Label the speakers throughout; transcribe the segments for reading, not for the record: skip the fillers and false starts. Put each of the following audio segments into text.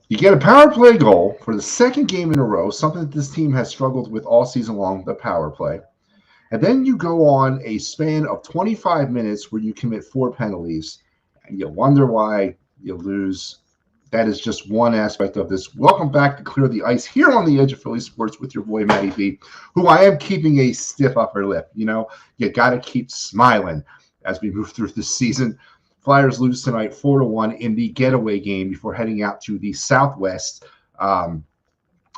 Speaker 1: You get a power play goal for the second game in a row, something that this team has struggled with all season long, the power play. And then you go on a span of 25 minutes where you commit 4 penalties, and you wonder why you lose. That is just one aspect of this. Welcome back to Clear the Ice here on the Edge of Philly Sports with your boy Matty B, who I am keeping a stiff upper lip. You know, you got to keep smiling as we move through this season. Flyers lose tonight 4-1 in the getaway game before heading out to the Southwest,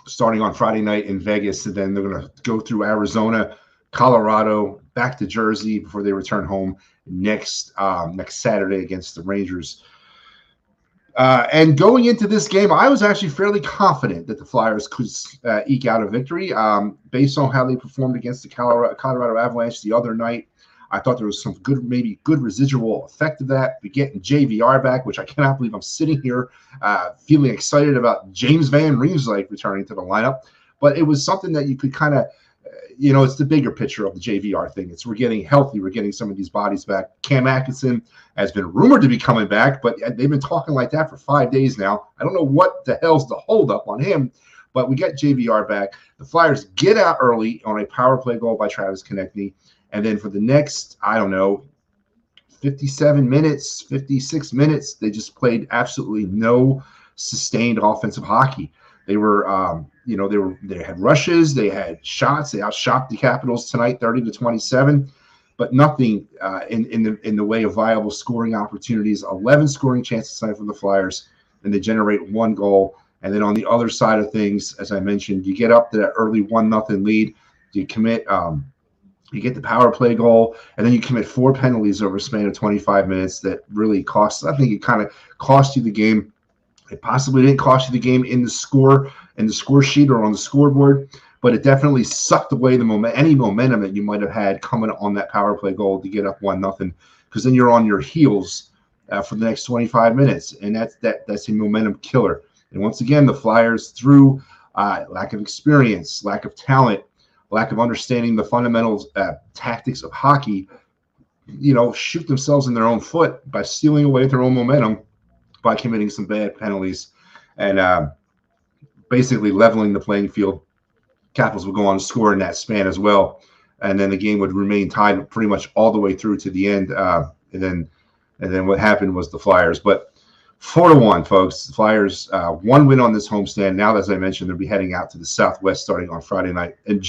Speaker 1: starting on Friday night in Vegas. And then they're going to go through Arizona, Colorado, back to Jersey before they return home next Saturday against the Rangers. And going into this game, I was actually fairly confident that the Flyers could eke out a victory based on how they performed against the Colorado Avalanche the other night. I thought there was some good residual effect of that. We're getting JVR back, which I cannot believe I'm sitting here feeling excited about James Van Riemsdyk returning to the lineup. But it was something that you could kind of, it's the bigger picture of the JVR thing. We're getting healthy. We're getting some of these bodies back. Cam Atkinson has been rumored to be coming back, but they've been talking like that for 5 days now. I don't know what the hell's the holdup on him, but we got JVR back. The Flyers get out early on a power play goal by Travis Konecny. And then for the next, 57 minutes, 56 minutes, they just played absolutely no sustained offensive hockey. They were, they had rushes, they had shots, they outshot the Capitals tonight, 30-27, but nothing in the way of viable scoring opportunities. 11 scoring chances tonight from the Flyers, and they generate 1 goal. And then on the other side of things, as I mentioned, you get up to that early 1-0 lead, you commit. You get the power play goal, and then you commit 4 penalties over a span of 25 minutes that really cost. I think it kind of cost you the game. It possibly didn't cost you the game in the score sheet or on the scoreboard, but it definitely sucked away any momentum that you might have had coming on that power play goal to get up 1-0, because then you're on your heels for the next 25 minutes, and that's a momentum killer. And once again, the Flyers, through lack of experience, lack of talent, lack of understanding the fundamentals, tactics of hockey, shoot themselves in their own foot by stealing away their own momentum by committing some bad penalties and basically leveling the playing field. Capitals would go on to score in that span as well, and then the game would remain tied pretty much all the way through to the end. And then what happened was the Flyers, but 4-1, folks. The Flyers, 1 win on this homestand. Now, as I mentioned, they'll be heading out to the Southwest starting on Friday night. And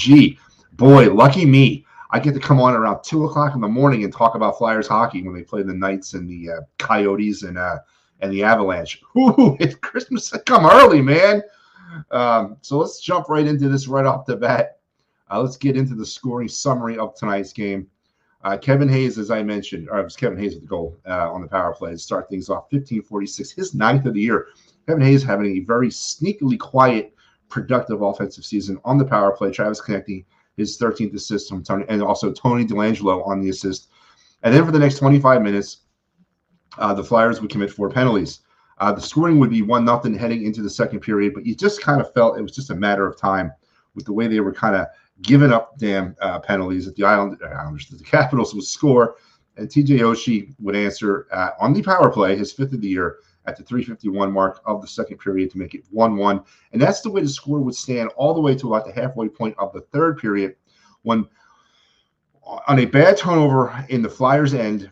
Speaker 1: boy, lucky me. I get to come on around 2 o'clock in the morning and talk about Flyers hockey when they play the Knights and the Coyotes and the Avalanche. Ooh, it's Christmas come early, man. So let's jump right into this right off the bat. Let's get into the scoring summary of tonight's game. Kevin Hayes, as I mentioned, or it was Kevin Hayes with the goal on the power play to start things off, 15:46, his 9th of the year. Kevin Hayes having a very sneakily quiet, productive offensive season on the power play. Travis Konecny, his 13th assist from Tony, and also Tony DeLangelo on the assist. And then for the next 25 minutes, the Flyers would commit 4 penalties. The scoring would be 1-0 heading into the second period, but you just kind of felt it was just a matter of time with the way they were kind of giving up damn penalties that the Islanders, the Capitals would score, and TJ Oshie would answer on the power play, his 5th of the year, at the 3:51 mark of the second period to make it 1-1. And that's the way the score would stand all the way to about the halfway point of the third period, when on a bad turnover in the Flyers' end,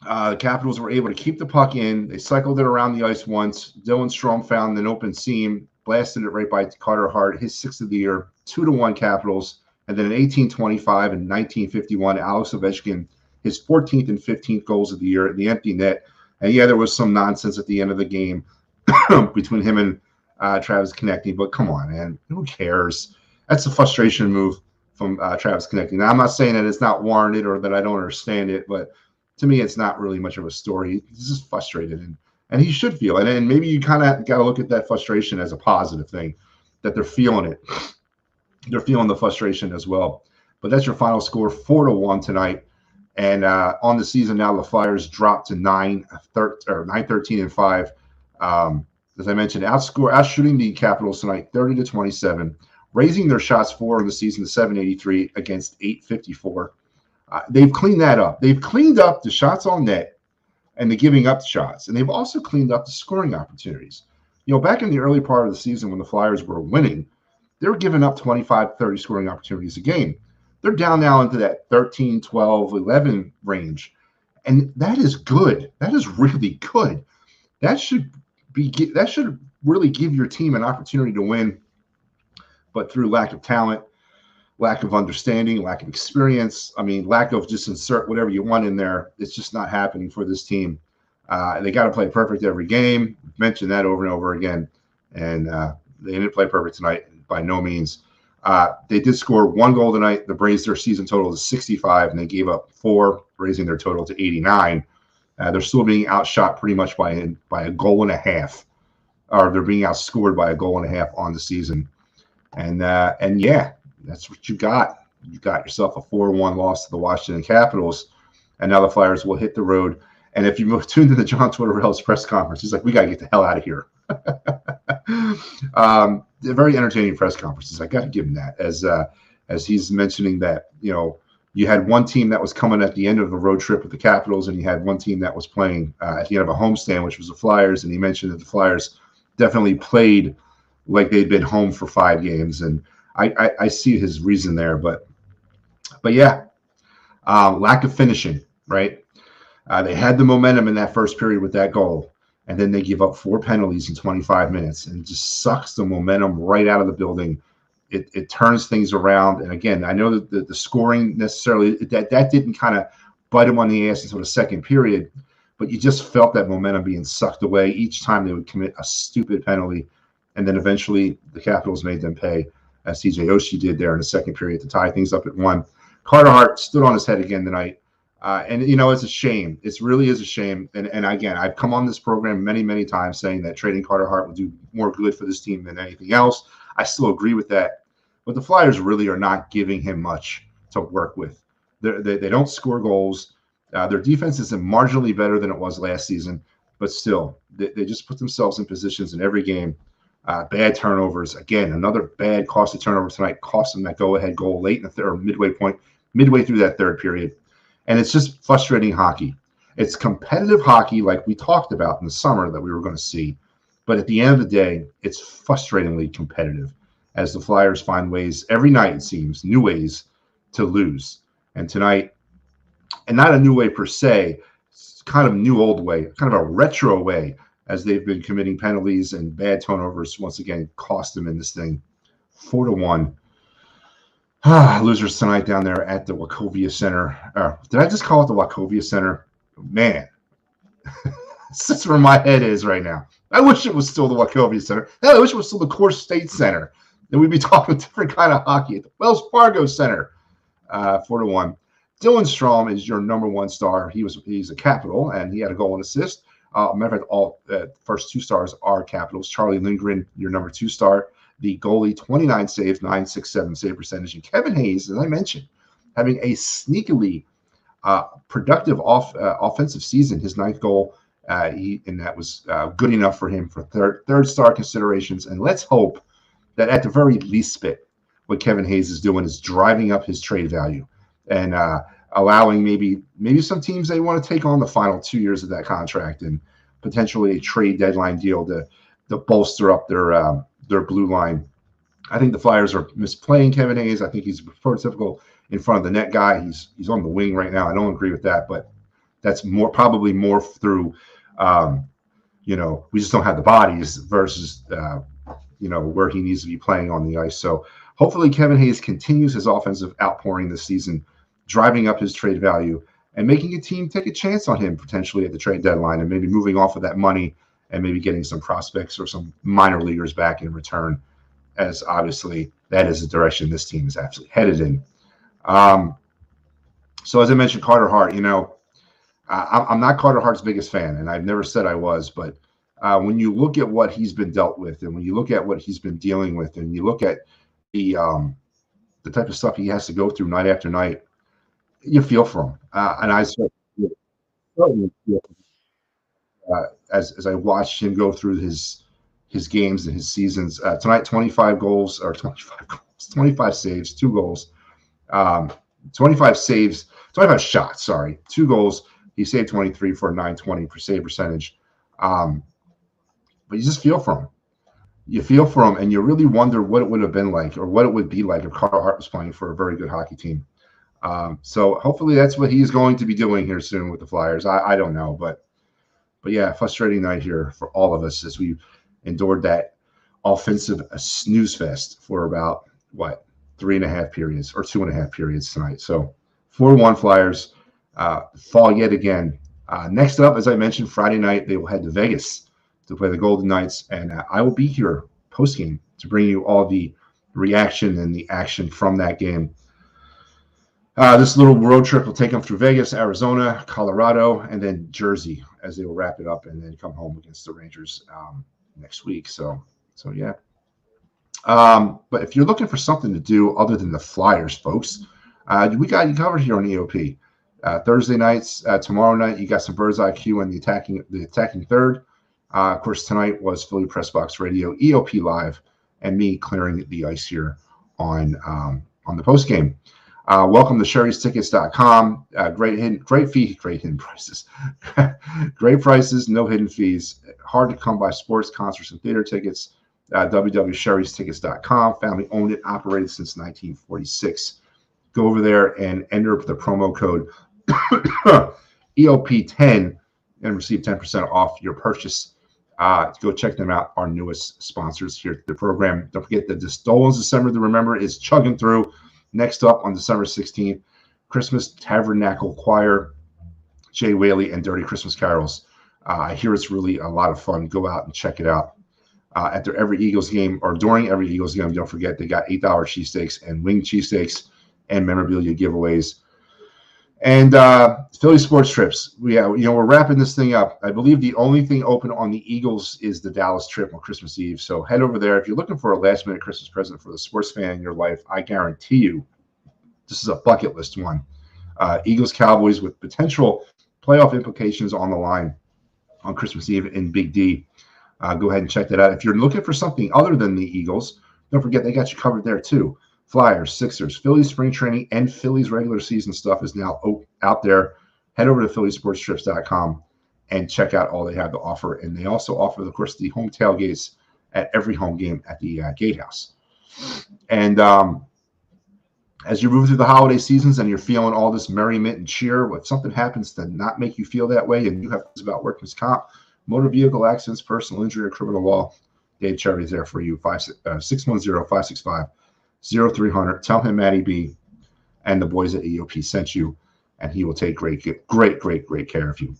Speaker 1: the Capitals were able to keep the puck in. They cycled it around the ice once. Dylan Strome found an open seam, blasted it right by Carter Hart, his 6th of the year, 2-1 Capitals. And then in 1825 and 1951, Alex Ovechkin, his 14th and 15th goals of the year in the empty net. And yeah, there was some nonsense at the end of the game between him and Travis Konecny, but come on, man, who cares? That's a frustration move from Travis Konecny. Now, I'm not saying that it's not warranted or that I don't understand it, but to me, it's not really much of a story. He's just frustrated, and he should feel it. And maybe you kind of got to look at that frustration as a positive thing, that they're feeling it. They're feeling the frustration as well. But that's your final score, 4-1 tonight. And on the season now, the Flyers dropped to 9-13-5. As I mentioned, outshooting the Capitals tonight, 30-27, raising their shots for in the season to 783 against 854. They've cleaned that up. They've cleaned up the shots on net and the giving up shots, and they've also cleaned up the scoring opportunities. Back in the early part of the season when the Flyers were winning, they were giving up 25, 30 scoring opportunities a game. They're down now into that 13, 12, 11 range. And that is good. That is really good. That should really give your team an opportunity to win. But through lack of talent, lack of understanding, lack of experience, lack of just insert whatever you want in there, it's just not happening for this team. They got to play perfect every game. Mentioned that over and over again. And they didn't play perfect tonight by no means. They did score 1 goal tonight that brings their season total to 65, and they gave up 4, raising their total to 89. They're still being outshot pretty much by a goal and a half, or they're being outscored by a goal and a half on the season. And yeah, that's what you got. You got yourself a 4-1 loss to the Washington Capitals, and now the Flyers will hit the road. And if you tuned to the John Tortorella's press conference, he's like, "We got to get the hell out of here." Very entertaining press conferences. I got to give him that, as he's mentioning that you had one team that was coming at the end of a road trip with the Capitals, and you had one team that was playing at the end of a homestand, which was the Flyers. And he mentioned that the Flyers definitely played like they'd been home for 5 games, and I see his reason there. But yeah, lack of finishing, right? They had the momentum in that first period with that goal, and then they give up 4 penalties in 25 minutes, and it just sucks the momentum right out of the building. It turns things around. And again, I know that the scoring necessarily, that didn't kind of bite them on the ass until the second period, but you just felt that momentum being sucked away each time they would commit a stupid penalty. And then eventually the Capitals made them pay, as TJ Oshie did there in the second period to tie things up at 1. Carter Hart stood on his head again tonight. And it's a shame. It really is a shame. And again, I've come on this program many, many times saying that trading Carter Hart would do more good for this team than anything else. I still agree with that. But the Flyers really are not giving him much to work with. They don't score goals. Their defense isn't marginally better than it was last season, but still, they just put themselves in positions in every game. Bad turnovers. Again, another bad costly turnover tonight cost them that go-ahead goal late in the third, midway through that third period. And it's just frustrating hockey. It's competitive hockey like we talked about in the summer that we were going to see. But at the end of the day, it's frustratingly competitive as the Flyers find ways every night, it seems, new ways to lose. And tonight, and not a new way per se, it's kind of a new old way, kind of a retro way, as they've been committing penalties and bad turnovers once again cost them in this thing. 4-1. Losers tonight down there at the Wachovia Center. Did I just call it the Wachovia Center? Man, that's where my head is right now. I wish it was still the Wachovia Center. I wish it was still the Core State Center. Then we'd be talking different kind of hockey at the Wells Fargo Center. 4-1. Dylan Strom is your number 1 star. He's a Capital, and he had a goal and assist. Matter of fact, all first 2 stars are Capitals. Charlie Lindgren, your number 2 star. The goalie, 29 saves, 967 save percentage. And Kevin Hayes, as I mentioned, having a sneakily productive offensive season. His 9th goal, and that was good enough for him for third star considerations. And let's hope that at the very least bit, what Kevin Hayes is doing is driving up his trade value and allowing maybe some teams, they want to take on the final 2 years of that contract and potentially a trade deadline deal to bolster up their blue line. I think the Flyers are misplaying Kevin Hayes. I think he's prototypical in front of the net guy. He's on the wing right now. I don't agree with that, but that's probably more through we just don't have the bodies versus where he needs to be playing on the ice. So hopefully Kevin Hayes continues his offensive outpouring this season, driving up his trade value and making a team take a chance on him potentially at the trade deadline, and maybe moving off of that money and maybe getting some prospects or some minor leaguers back in return, as obviously that is the direction this team is actually headed in. So as I mentioned, Carter Hart, I'm not Carter Hart's biggest fan, and I've never said I was, but when you look at what he's been dealt with, and when you look at what he's been dealing with, and you look at the type of stuff he has to go through night after night, you feel for him. And I certainly feel as I watched him go through his games and his seasons. Tonight, 25 saves, 2 goals, 25 saves, 25 shots, 2 goals. He saved 23 for a 920 per save percentage. But you just feel for him. you feel for him, and you really wonder what it would have been like, or what it would be like if Carter Hart was playing for a very good hockey team. So hopefully that's what he's going to be doing here soon with the Flyers. I don't know, but yeah, frustrating night here for all of us as we endured that offensive snooze fest for about what 3.5 periods or 2.5 periods tonight. So 4-1 Flyers fall yet again. Next up, as I mentioned, Friday night they will head to Vegas to play the Golden Knights, and I will be here post game to bring you all the reaction and the action from that game. This little road trip will take them through Vegas, Arizona, Colorado, and then Jersey as they will wrap it up and then come home against the Rangers next week. So yeah. But if you're looking for something to do other than the Flyers, folks, we got you covered here on EOP. Thursday nights, tomorrow night, you got some Bird's IQ and the attacking third. Of course, tonight was Philly Press Box Radio, EOP Live, and me clearing the ice here on the post game. Welcome to Sherry'sTickets.com. Great hidden prices. Great prices, no hidden fees. Hard to come by sports, concerts, and theater tickets. www.Sherry'sTickets.com. Family owned and operated since 1946. Go over there and enter the promo code EOP10 and receive 10% off your purchase. Go check them out, our newest sponsors here at the program. Don't forget that this Dolan's December to Remember is chugging through. Next up on December 16th, Christmas Tabernacle Choir, Jay Whaley, and Dirty Christmas Carols. I hear it's really a lot of fun. Go out and check it out. After every Eagles game, or during every Eagles game, don't forget they got $8 cheesesteaks and wing cheesesteaks and memorabilia giveaways. And Philly sports trips. We're wrapping this thing up. I believe the only thing open on the Eagles is the Dallas trip on Christmas Eve. So head over there. If you're looking for a last-minute Christmas present for the sports fan in your life, I guarantee you this is a bucket list one. Eagles-Cowboys with potential playoff implications on the line on Christmas Eve in Big D. Go ahead and check that out. If you're looking for something other than the Eagles, don't forget they got you covered there too. Flyers, Sixers, Phillies spring training, and Phillies regular season stuff is now out there. Head over to PhillySportsTrips.com and check out all they have to offer. And they also offer, of course, the home tailgates at every home game at the Gatehouse. And as you move through the holiday seasons and you're feeling all this merriment and cheer, if something happens to not make you feel that way and you have things about workman's comp, motor vehicle accidents, personal injury, or criminal law, Dave Cherry is there for you. 610-565-0300. Tell him Matty B and the boys at EOP sent you, and he will take great care of you.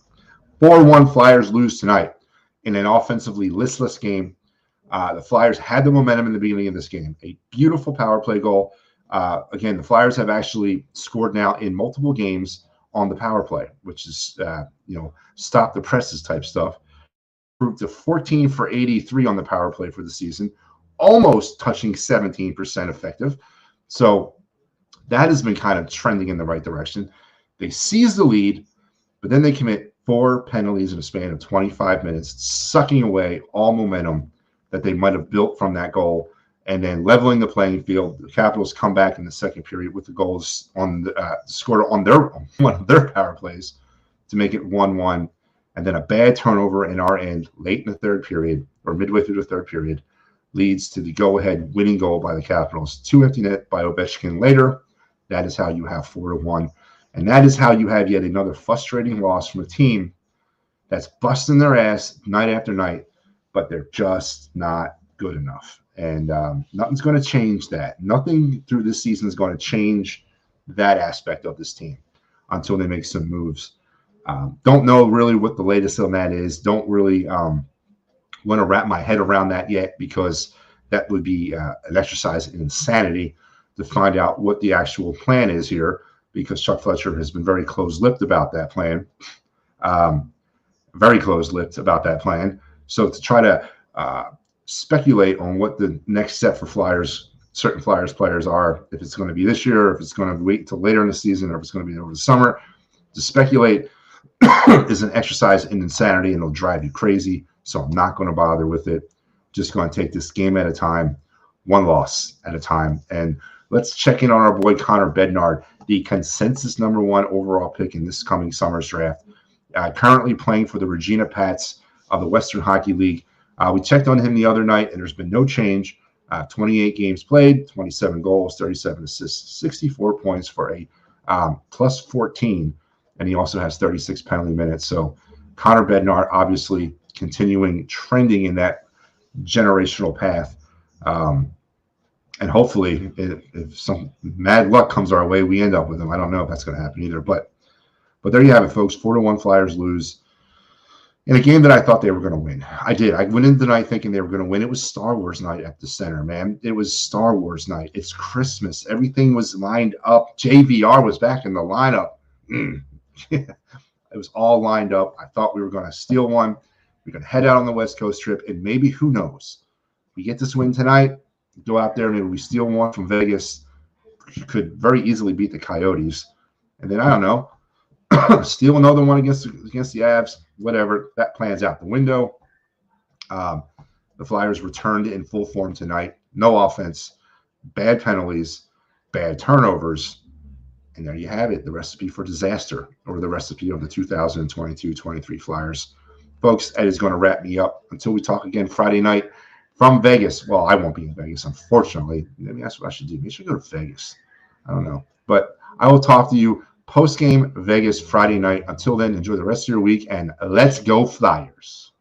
Speaker 1: 4-1 Flyers lose tonight in an offensively listless game. The Flyers had the momentum in the beginning of this game. A beautiful power play goal. Again, the Flyers have actually scored now in multiple games on the power play, which is stop the presses type stuff. Improved to 14 for 83 on the power play for the season, almost touching 17% effective. So that has been kind of trending in the right direction. They seize the lead, but then they commit 4 penalties in a span of 25 minutes, sucking away all momentum that they might have built from that goal, and then leveling the playing field. The Capitals come back in the second period with the goals scored on one of their power plays to make it 1-1, and then a bad turnover in our end late in the third period, or midway through the third period, leads to the go-ahead winning goal by the Capitals. 2 empty net by Ovechkin later. That is how you have 4-1. And that is how you have yet another frustrating loss from a team that's busting their ass night after night, but they're just not good enough. And nothing's going to change that. Nothing through this season is going to change that aspect of this team until they make some moves. Don't know really what the latest on that is. Don't really want to wrap my head around that yet, because that would be an exercise in insanity to find out what the actual plan is here, because Chuck Fletcher has been very close-lipped about that plan. Very close-lipped about that plan. So to try to speculate on what the next step for certain Flyers players are, if it's going to be this year, if it's going to wait until later in the season, or if it's going to be over the summer, to speculate is an exercise in insanity, and it'll drive you crazy. So I'm not going to bother with it. Just going to take this game at a time, one loss at a time. And let's check in on our boy Connor Bednard, the consensus #1 overall pick in this coming summer's draft. Currently playing for the Regina Pats of the Western Hockey League. We checked on him the other night, and there's been no change. 28 games played, 27 goals, 37 assists, 64 points for a plus 14, and he also has 36 penalty minutes. So Connor Bednar obviously continuing trending in that generational path. And hopefully, if some mad luck comes our way, we end up with him. I don't know if that's going to happen either. But there you have it, folks. 4-1 Flyers lose in a game that I thought they were going to win. I did. I went into the night thinking they were going to win. It was Star Wars night at the center, man. It was Star Wars night. It's Christmas. Everything was lined up. JVR was back in the lineup. It was all lined up. I thought we were going to steal one. We're going to head out on the West Coast trip, and maybe, who knows, we get this win tonight, go out there, maybe we steal one from Vegas. You could very easily beat the Coyotes. And then, I don't know, steal another one against the Avs, whatever. That plan's out the window. The Flyers returned in full form tonight. No offense, bad penalties, bad turnovers. And there you have it, the recipe for disaster, or the recipe of the 2022-23 Flyers. Folks, that is going to wrap me up until we talk again Friday night from Vegas. Well, I won't be in Vegas, unfortunately. Maybe that's what I should do. Maybe I should go to Vegas. I don't know. But I will talk to you post-game Vegas Friday night. Until then, enjoy the rest of your week, and let's go Flyers.